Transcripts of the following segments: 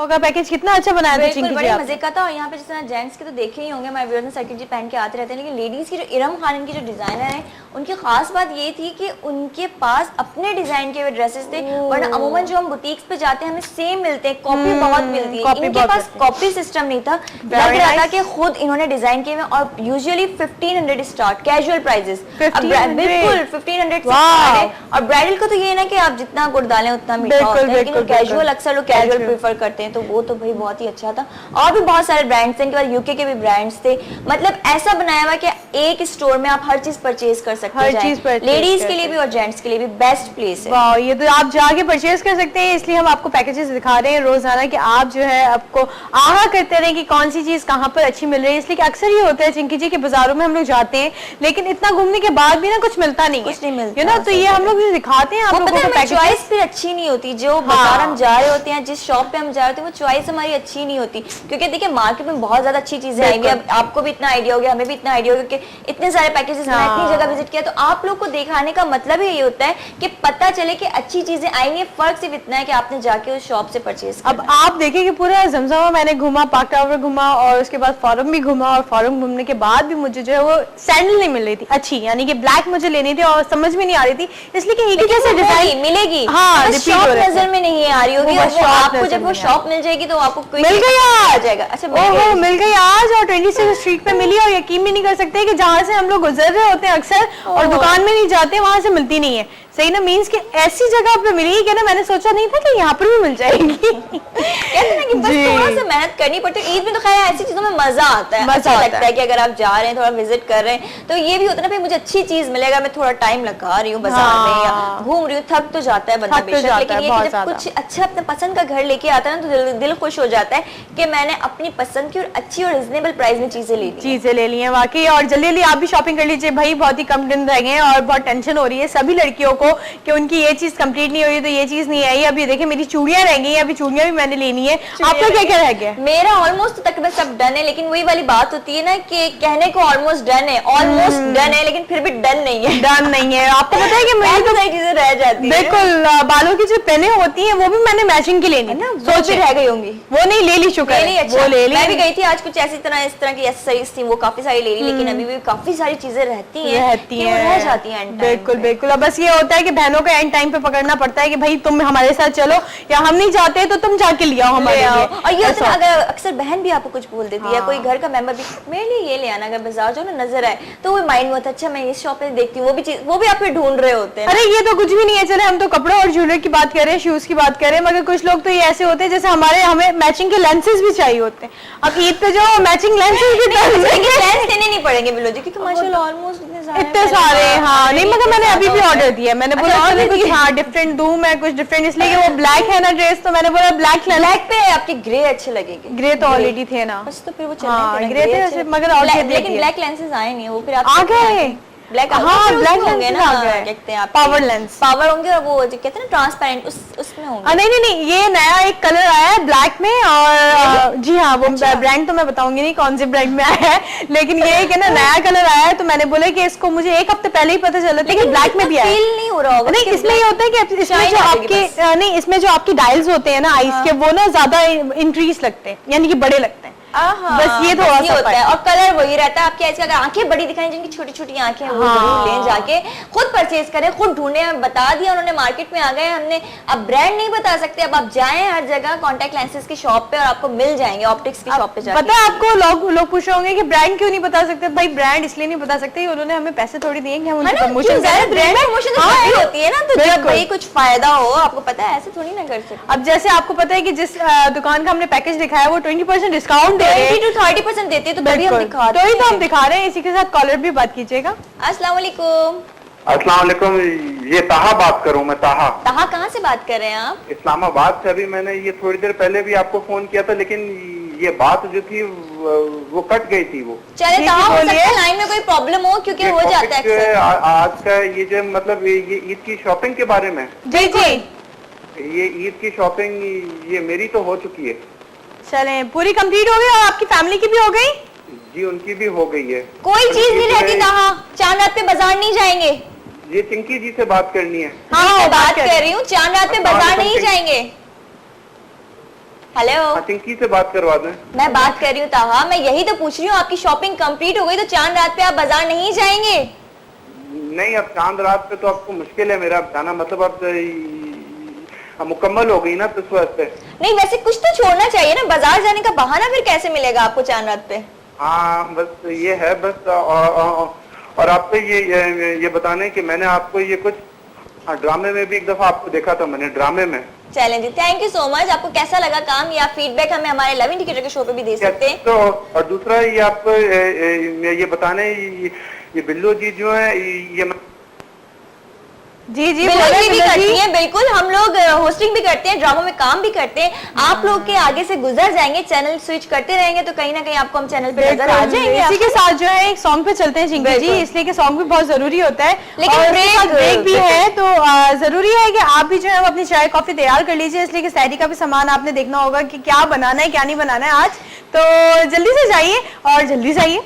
का पैकेज कितना अच्छा बनाया था चिंकी जी, बड़े मजे का था। और यहाँ पे जिस तरह जेंट्स के तो देखे ही होंगे, हमारे व्यूअर्स ने सर्किट जी पहन के आते रहते हैं, लेकिन लेडीज की जो इरम खान की जो डिजाइनर है, उनकी खास बात ये थी कि उनके पास अपने डिजाइन के ड्रेसेस थे, वरना अमूमन जो हम बुटीक्स पे जाते हैं हमें सेम मिलते हैं, कॉपी बहुत मिलती है, इनके पास कॉपी सिस्टम नहीं था, लग रहा था कि खुद इन्होंने डिजाइन किए हुए। और यूजुअली 1500 स्टार्ट कैजुअल प्राइजेस, बिल्कुल 1500 से स्टार्ट है। और ब्राइडल को तो ये है ना कि आप जितना गुड़ डालें उतना मीठा होता है, लेकिन कैजुअल अक्सर लोग कैजुअल प्रेफर करते हैं, तो वो तो भाई बहुत ही अच्छा था। और भी बहुत सारे ब्रांड्स थे, इनके बाद यूके के भी ब्रांड्स थे, मतलब ऐसा बनाया हुआ कि एक स्टोर में आप हर चीज परचेज कर सकते हैं, लेडीज के लिए भी और जेंट्स के लिए भी बेस्ट प्लेस है। वाह, ये तो आप जाके परचेज कर सकते हैं, इसलिए हम आपको पैकेजेस दिखा रहे हैं रोजाना कि आप जो है आपको आहा करते रहे कि कौन सी चीज कहाँ पर अच्छी मिल रही है। इसलिए अक्सर ये होता है चिंकी जी के बाजारों में हम लोग जाते हैं, लेकिन इतना घूमने के बाद भी ना कुछ मिलता नहीं, कुछ नहीं मिलता, ना, तो ये हम लोग दिखाते हैं आप लोगों को। चॉइस भी अच्छी नहीं होती, जो बाजार हम जा रहे होते हैं, जिस शॉप पे हम जा रहे होते हैं, वो चॉइस हमारी अच्छी नहीं होती, क्योंकि देखिए मार्केट में बहुत ज्यादा अच्छी चीजें आएंगी। अब आपको भी इतना आइडिया हो गया, हमें भी इतना आइडिया हो गया कि इतने सारे पैकेजेस मैंने इतनी जगह विजिट किया, तो आप लोग को दिखाने का मतलब ही ये होता है कि पता चले कि अच्छी चीजें आएंगी। फर्क सिर्फ इतना है कि आपने जाके उस शॉप से परचेज। अब आप देखिए कि पूरा जमजमा मैंने घूमा, पार्क टावर घूमा और उसके बाद फॉरम भी घूमा, और फॉरम घूमने के बाद भी मुझे जो है वो सैंडल नहीं मिल रही थी अच्छी, यानी कि ब्लैक मुझे लेनी थी और समझ में नहीं आ रही थी, इसलिए कि एक ही जैसे डिजाइन मिलेगी, हाँ, शॉप नजर में नहीं आ रही होगी, आपको जब वो शॉप मिल जाएगी तो आपको मिल गई आ जाएगा। अच्छा, मिल गई आज, और 26 स्ट्रीट पे मिली, और यकीन भी नहीं कर सकते कि जहाँ से हम लोग गुजर रहे होते हैं अक्सर और दुकान में नहीं जाते, वहां से मिलती नहीं है। सही ना, मीन्स कि ऐसी जगह पे मिली कि ना मैंने सोचा नहीं था कि यहाँ पर भी मिल जाएगी। कहते हैं कि बस थोड़ा सा मेहनत करनी पड़ती है। ईद में तो खैर ऐसी चीजों में मजा आता है, अच्छा लगता है कि अगर आप जा रहे हैं, थोड़ा विजिट कर रहे हैं, तो ये भी होता है ना भाई मुझे अच्छी चीज मिलेगा, मैं थोड़ा टाइम लगा रही हूँ बाजार में या घूम रही हूँ, थक तो जाता है बंदा बेशक, लेकिन ये जब कुछ अच्छा अपने पसंद का घर लेके आता है ना, तो दिल खुश हो जाता है कि मैंने अपनी पसंद की और अच्छी और रिजनेबल प्राइस में चीजें ले ली है वाकई। और जल्दी जल्दी आप भी शॉपिंग कर लीजिए भाई, बहुत ही कम दिन रह गए हैं और बहुत टेंशन हो रही है सभी लड़कियों को कि उनकी ये चीज कंप्लीट नहीं हुई, तो ये चीज नहीं आई। अभी देखिए मेरी चूड़ियां रह गई हैं, अभी चूड़ियां भी मैंने लेनी है। आपका क्या क्या रह गया? मेरा ऑलमोस्ट तकरीबन सब डन है, लेकिन वही वाली बात होती है ना कि कहने को ऑलमोस्ट डन है, ऑलमोस्ट डन है, लेकिन फिर भी डन नहीं है, डन नहीं है। आपको पता है कि मेरी तो सारी चीजें रह जाती है। बिल्कुल, बालों की जो पेनें होती हैं वो भी मैंने मैचिंग की लेनी है, सोच रह गई होंगी, वो नहीं ले ली, शुक्र है वो ले ली। मैं भी गई थी आज, कुछ ऐसी तरह इस तरह की एक्सेसरीज थी, वो काफी सारी ले ली, लेकिन अभी भी काफी सारी चीजें रहती हैं, रह जाती हैं। बिल्कुल बिल्कुल, अब बस ये होता है कि बहनों को एंड टाइम पे पकड़ना पड़ता है कि भाई तुम हमारे साथ चलो, या हम नहीं चाहते तो तुम जाके ले आओ हमारे लिए। और ये अगर अक्सर बहन भी आपको कुछ बोल देती है, कोई घर का मेंबर भी मेरे लिए ये ले आना, अगर बाजार जो ना नजर आए तो वो माइंड में होता है अच्छा मैं इस शॉप पे देखती हूँ, वो भी आप पे ढूंढ रहे होते हैं। अरे ये तो कुछ भी नहीं है, चले हम तो कपड़े और ज्वेलरी की बात कर रहे हैं, शूज की बात कर रहे हैं, मगर कुछ लोग तो ये ऐसे होते हैं जैसे हमें मैचिंग के लेंसेज भी चाहिए होते हैं। अब ईद पे जो मैचिंग लेंसेज भी लेंस देने नहीं पड़ेंगे बिलो जी, क्योंकि माशाल्लाह ऑलमोस्ट इतने सारे। हाँ नहीं, मगर मैंने अभी भी ऑर्डर दिया, मैंने बोला कुछ हाँ डिफरेंट दूं मैं, कुछ डिफरेंट, इसलिए कि वो ब्लैक है ना ड्रेस, तो मैंने बोला ब्लैक पे आपके ग्रे अच्छे लगेंगे। ग्रे तो ऑलरेडी थे ना, बस तो फिर वो चलने ग्रे थे, मगर और लेकिन ब्लैक लेंसेज आए नहीं, वो फिर आप आ गए ब्लैक, हाँ ब्लैक होंगे ना, कहते हैं आप पावर लेंस, पावर होंगे, और वो जो कहते हैं ना ट्रांसपेरेंट, उसमें होंगे। नहीं, ये नया एक कलर आया है ब्लैक में, और जी हाँ वो ब्रांड तो मैं बताऊंगी नहीं कौन से ब्रांड में आया है, लेकिन ये एक है ना नया कलर आया है, तो मैंने बोला कि इसको मुझे एक हफ्ते पहले ही पता चला था कि ब्लैक में भी आया। फील नहीं हो रहा होगा, नहीं इसमें ये होता है कि इसमें जो आपके नहीं इसमें जो आपकी डायल्स होते हैं ना आईज के, वो ना ज्यादा इंक्रीज लगते हैं, यानी कि बड़े लगते हैं, बस ये थोड़ा सा होता है। और कलर वही रहता है आपकी आईज का, अगर आंखें बड़ी दिखाई, जिनकी छोटी छोटी आंखें वो जरूर लें, जाके खुद परचेज करें, खुद ढूंढें। बता दिया उन्होंने, मार्केट में आ गए हमने, अब ब्रांड नहीं बता सकते, अब आप जाएं हर जगह कॉन्टेक्ट लेंसेज की शॉप पे और आपको मिल जाएंगे, ऑप्टिक्स की शॉप पे जाके। पता है आपको लोग पूछ रहे होंगे कि ब्रांड क्यों नहीं बता सकते? भाई ब्रांड इसलिए नहीं बता सकते, उन्होंने हमें पैसे थोड़ी दिए कि हम उनकी प्रमोशन करें, ब्रांड प्रमोशन होती है ना, तो जब भाई कुछ फायदा हो, आपको पता है ऐसे थोड़ी ना कर सकते। अब जैसे आपको पता है कि जिस दुकान का हमने पैकेज दिखाया वो 20% डिस्काउंट दे रहे हैं, 20 to 30% देते हैं, तो तभी हम दिखा रहे हैं, तो हम दिखा रहे हैं। इसी के साथ कॉलर भी बात कीजिएगा। अस्सलाम वालेकुम। अस्सलाम वालेकुम, ये ताहा बात करूं मैं। ताहा कहाँ से बात कर रहे हैं आप? इस्लामाबाद से। अभी मैंने ये थोड़ी देर पहले भी आपको फोन किया था, लेकिन ये बात जो थी वो कट गई थी। वो चले ताहा, हो सकता है लाइन में कोई प्रॉब्लम हो, क्योंकि हो जाता है आज का ये जो मतलब ये ईद की शॉपिंग के बारे में। जी ये ईद की शॉपिंग ये मेरी तो हो चुकी है। चले पूरी कंप्लीट हो गई, और आपकी फैमिली की भी हो गई? जी उनकी भी हो गई है। कोई चीज नहीं रहती ताहा, चांद रात पे बाजार नहीं जाएंगे। ये चिंकी जी से बात करनी है। हाँ बात कर रही हूँ, चांद रात पे बाजार नहीं जाएंगे। हेलो, चिंकी से बात करवा दें। मैं बात कर रही हूँ ताहा, मैं यही तो पूछ रही हूँ, आपकी शॉपिंग कंप्लीट हो गई तो चांद रात पे आप बाजार नहीं जाएंगे? नहीं, अब चांद रात पे तो आपको मुश्किल है मेरा जाना, मतलब अब मुकम्मल हो गई ना तो इस वास्ते। नहीं, वैसे कुछ तो छोड़ना चाहिए ना, बाजार जाने का बहाना फिर कैसे मिलेगा आपको चांद रात पे? हाँ बस ये है बस। और आपको ये बताने कि मैंने आपको ये कुछ ड्रामे में भी एक दफा आपको देखा था मैंने, ड्रामे में। चलें जी, थैंक यू सो मच। आपको कैसा लगा काम, या फीडबैक हमें हमारे लव इंडिकेटर के शो पे भी दे सकते हैं। तो और दूसरा ये आपको ये बताने, ये बिल्लू जी जो है ये जी जी बिल्कुल भी करती हैं, बिल्कुल हम लोग होस्टिंग भी करते हैं, ड्रामा में काम भी करते हैं। आप लोग के आगे से गुजर जाएंगे, चैनल स्विच करते रहेंगे तो कहीं ना कहीं आपको हम चैनल पे नजर आ जाएंगे। इसी के साथ जो है एक सॉन्ग पे चलते हैं चिंकी जी, इसलिए कि सॉन्ग भी बहुत जरूरी होता है, लेकिन ब्रेक भी है तो जरूरी है कि आप भी जो है अपनी चाय कॉफी तैयार कर लीजिए, इसलिए कि सहरी का भी सामान आपने देखना होगा कि क्या बनाना है क्या नहीं बनाना है आज, तो जल्दी से जाइए और जल्दी से आइए।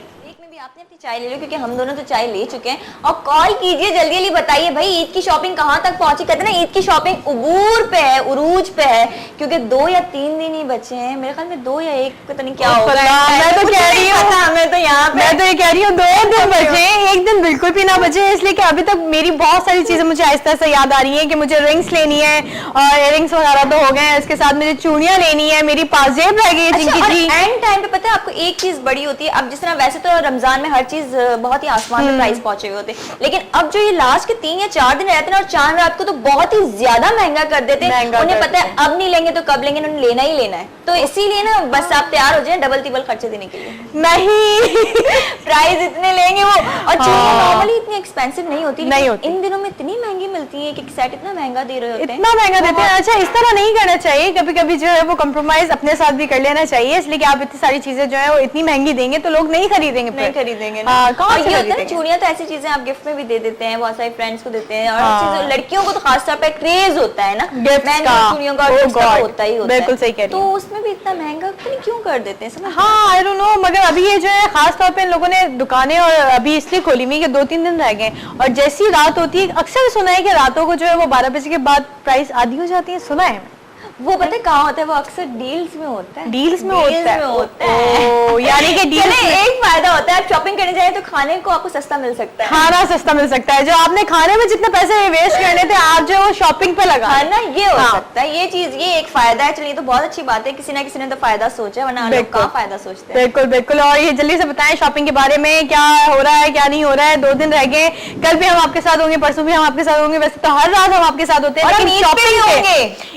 आपने अपनी चाय ले लो, क्योंकि हम दोनों तो चाय ले चुके हैं, और कॉल कीजिए जल्दी जल्दी, बताइए भाई ईद की शॉपिंग कहाँ तक पहुंची। कहते हैं ना ईद की शॉपिंग उबूर पे है, उरूज पे है, क्योंकि 2 या 3 दिन ही बचे हैं, मेरे ख्याल में 2 या 1 पता नहीं क्या होगा। मैं तो कह रही हूँ, हमें तो यहाँ पे मैं तो ये कह रही हूँ 2 दिन बचे, एक दिन बिल्कुल भी ना बचे, इसलिए कि अभी तक मेरी बहुत सारी चीजें मुझे आहिस्ता से याद आ रही हैं कि मुझे रिंग्स लेनी है और इयररिंग्स वगैरह तो हो गए हैं, इसके साथ मुझे चूड़ियां लेनी है, मेरी पाजेब रह गई है चिंकी जी। एंड टाइम पे पता है आपको एक चीज बड़ी होती है, अब जिस तरह वैसे तो रमजान में हर चीज बहुत ही आसमान में प्राइस पहुंचे हुए होते, लेकिन अब जो ये लास्ट के 3 या 4 दिन रहते हैं और चांद रात को तो बहुत ही ज्यादा महंगा कर देते हैं, उन्हें पता है अब नहीं लेंगे तो कब लेंगे, उन्हें लेना ही लेना है, तो इसीलिए ना बस आप तैयार हो जाए डबल तिबल खर्चे देने के लिए। नहीं प्राइस इतने लेंगे वो, और चूड़ियां नॉर्मली इतनी एक्सपेंसिव नहीं होती, इन दिनों में इतनी महंगी मिलती है कि सेट इतना महंगा दे रहे होते हैं, इतना महंगा देते हैं। अच्छा, इस तरह नहीं करना चाहिए, कभी कभी जो है वो कॉम्प्रोमाइज अपने साथ भी कर लेना चाहिए, इसलिए कि आप इतनी सारी चीजें जो है वो इतनी महंगी देंगे तो लोग नहीं खरीदेंगे, नहीं खरीदेंगे ना। कौन ये होता है चूड़ियां तो ऐसी चीजें आप गिफ्ट में भी दे देते हैं, बहुत सारे फ्रेंड्स को देते हैं, और लड़कियों को तो खास तौर पे क्रेज होता है ना चूड़ियों का, होता ही होता है, बिल्कुल सही कह रही हैं, तो उसमें भी इतना महंगा क्यों कर देते हैं समझ। हाँ आई डोंट नो, मगर अभी ये जो है खास तौर पे इन लोगों ने दुकानें और अभी इसलिए खोली हुई कि 2-3 दिन रह गए, और जैसी रात होती है, अक्सर सुना है कि रातों को जो है वो 12 बजे के बाद प्राइस आधी हो जाती है, सुना है। वो पता है कहाँ होता है, वो अक्सर डील्स में होता है, डील्स में होता है, यानी कि डील एक फायदा होता है, आप शॉपिंग करने जाए तो खाने को आपको सस्ता मिल सकता है, खाना सस्ता मिल सकता है, जो आपने खाने में जितने पैसे वेस्ट करने थे आप जो वो शॉपिंग पे लगा ना, ये हो सकता है, ये चीज, ये एक फायदा है। चलिए तो बहुत अच्छी बात है, किसी ना किसी ने तो फायदा सोचा, वरना लोग कहाँ फायदा सोचते हैं। बिल्कुल बिल्कुल, और ये जल्दी से बताएं शॉपिंग के बारे में, क्या हो रहा है क्या नहीं हो रहा है, 2 दिन रह गए, कल भी हम आपके साथ होंगे, परसों भी हम आपके साथ होंगे, वैसे तो हर रात हम आपके साथ होते हैं, लेकिन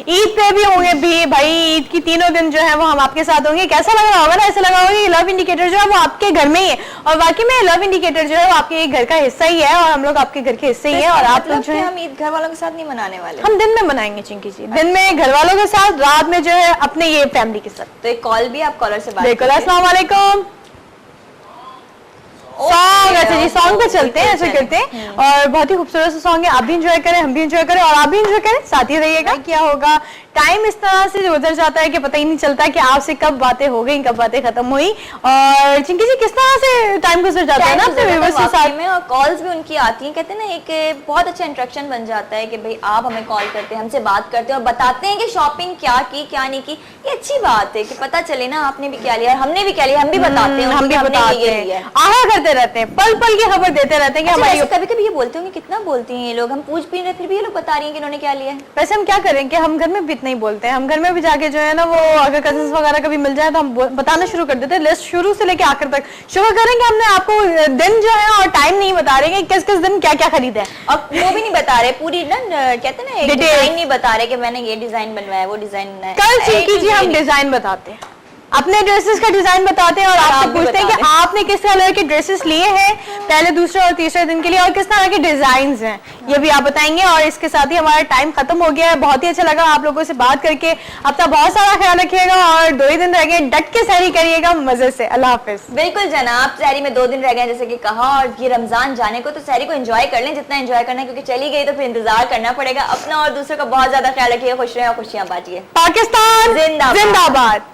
ईद पे भी होंगे भी भाई, ईद की 3 दिन जो है वो हम आपके साथ होंगे। कैसा लग रहा होगा ना, ऐसा लगा होगा कि लव इंडिकेटर जो है वो आपके घर में ही है, और वाकई में लव इंडिकेटर जो है वो आपके घर का हिस्सा ही है, और हम लोग आपके घर के हिस्से ही है, और आप लोग जो है हम ईद घर वालों के साथ नहीं मनाने वाले, हम दिन में मनाएंगे चिंकी जी, दिन में घर वालों के साथ, रात में जो है अपने ये फैमिली के साथ। तो एक कॉल भी आप कॉलर से बात बिल्कुल। अस्सलाम वालेकुम। सॉन्ग, अच्छा जी सॉन्ग पे चलते हैं, ऐसे करते हैं, और बहुत ही खूबसूरत सा सॉन्ग है, आप भी एंजॉय करें, हम भी एंजॉय करें, और आप भी एंजॉय करें, साथ ही रहिएगा। क्या होगा, टाइम इस तरह से गुजर जाता है कि पता ही नहीं चलता कि आपसे कब बातें हो गई, कब बातें खत्म हुई, और चिंकी जी किस तरह से टाइम गुजर जाता है ना अपने व्यूअर्स के साथ में, और कॉल्स भी उनकी आती हैं, कहते हैं ना एक बहुत अच्छा इंटरेक्शन बन जाता है कि भाई आप हमें कॉल करते हैं, हमसे बात करते हैं और बताते हैं कि शॉपिंग क्या की क्या नहीं की। ये अच्छी बात है कि पता चले ना आपने भी क्या लिया, हमने भी क्या लिया, हम भी बताते हैं, हम भी बताते हैं, आहा करते रहते हैं, पल पल की खबर देते रहते हैं कि हमारी। कभी कभी ये बोलते होंगे, कितना बोलती हैं ये लोग, हम पूछ भी रहे फिर भी ये लोग बता रही हैं कि इन्होंने क्या लिया है। वैसे हम क्या करें कि हम घर में भी इतना ही बोलते हैं, हम घर में भी जाके जो है ना वो अगर कजिन्स वगैरह कभी मिल जाए तो हम बताना शुरू कर देते हैं, लिस्ट शुरू से लेके आखिर तक। शुक्र करेंगे हमने आपको दिन जो है और टाइम नहीं बता रहे कि किस किस दिन क्या क्या खरीदा है, और वो भी नहीं बता रहे पूरी ना, कहते हैं ना डिजाइन नहीं बता रहे कि मैंने ये डिजाइन बनवाया, वो डिजाइन बनाया। कल चिंकी जी हम डिजाइन बताते हैं, अपने ड्रेसेस का डिजाइन बताते हैं, और आपसे पूछते हैं कि आपने किस कलर के ड्रेसेस लिए हैं पहले, दूसरे और तीसरे दिन के लिए, और किस तरह के डिजाइन हैं ये भी आप बताएंगे। और इसके साथ ही हमारा टाइम खत्म हो गया है, बहुत ही अच्छा लगा आप लोगों से बात करके, अपना बहुत सारा ख्याल रखिएगा, और 2 ही दिन रह गए, डट के सहरी करिएगा मजे से। अल्लाह हाफिज। बिल्कुल जनाब, सहरी में 2 दिन रह गए जैसे कि कहा, और ये रमजान जाने को, तो सहरी को एंजॉय कर लें जितना एंजॉय करना है, क्योंकि चली गई तो फिर इंतजार करना पड़ेगा। अपना और दूसरों का बहुत ज्यादा ख्याल रखिए, खुश रहें और खुशियां बांटिए। पाकिस्तान जिंदाबाद।